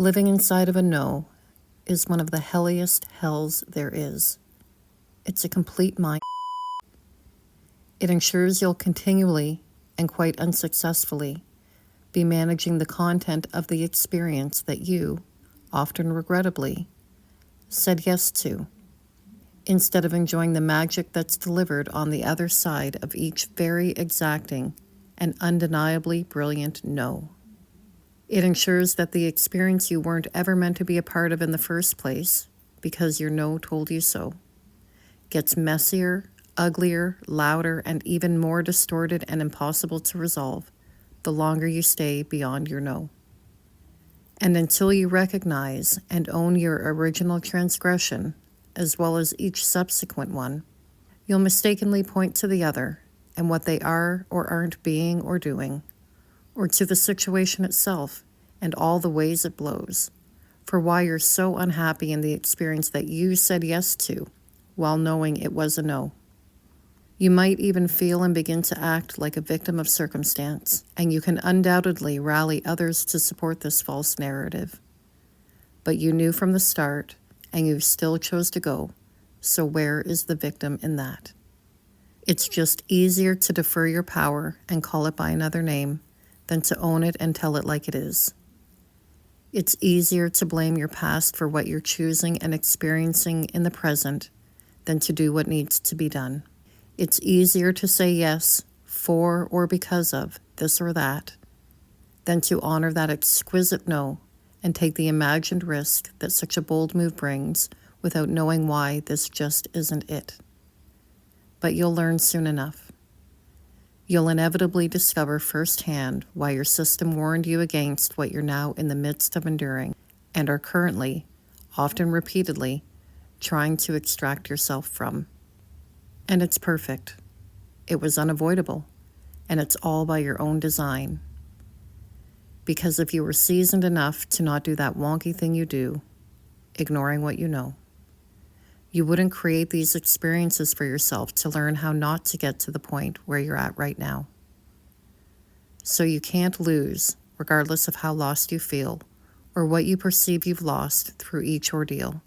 Living inside of a no is one of the helliest hells there is. It's a complete mind. It ensures you'll continually, and quite unsuccessfully, be managing the content of the experience that you, often regrettably, said yes to, instead of enjoying the magic that's delivered on the other side of each very exacting and undeniably brilliant no. It ensures that the experience you weren't ever meant to be a part of in the first place, because your no told you so, gets messier, uglier, louder, and even more distorted and impossible to resolve the longer you stay beyond your no. And until you recognize and own your original transgression, as well as each subsequent one, you'll mistakenly point to the other and what they are or aren't being or doing, or to the situation itself and all the ways it blows, for why you're so unhappy in the experience that you said yes to, while knowing it was a no. You might even feel and begin to act like a victim of circumstance, and you can undoubtedly rally others to support this false narrative. But you knew from the start, and you still chose to go, so where is the victim in that? It's just easier to defer your power and call it by another name than to own it and tell it like it is. It's easier to blame your past for what you're choosing and experiencing in the present than to do what needs to be done. It's easier to say yes for or because of this or that than to honor that exquisite no and take the imagined risk that such a bold move brings without knowing why this just isn't it. But you'll learn soon enough. You'll inevitably discover firsthand why your system warned you against what you're now in the midst of enduring and are currently, often repeatedly, trying to extract yourself from. And it's perfect. It was unavoidable, and it's all by your own design. Because if you were seasoned enough to not do that wonky thing you do, ignoring what you know, you wouldn't create these experiences for yourself to learn how not to get to the point where you're at right now. So you can't lose, regardless of how lost you feel, or what you perceive you've lost through each ordeal,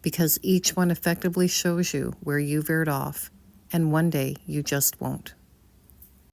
because each one effectively shows you where you veered off, and one day you just won't.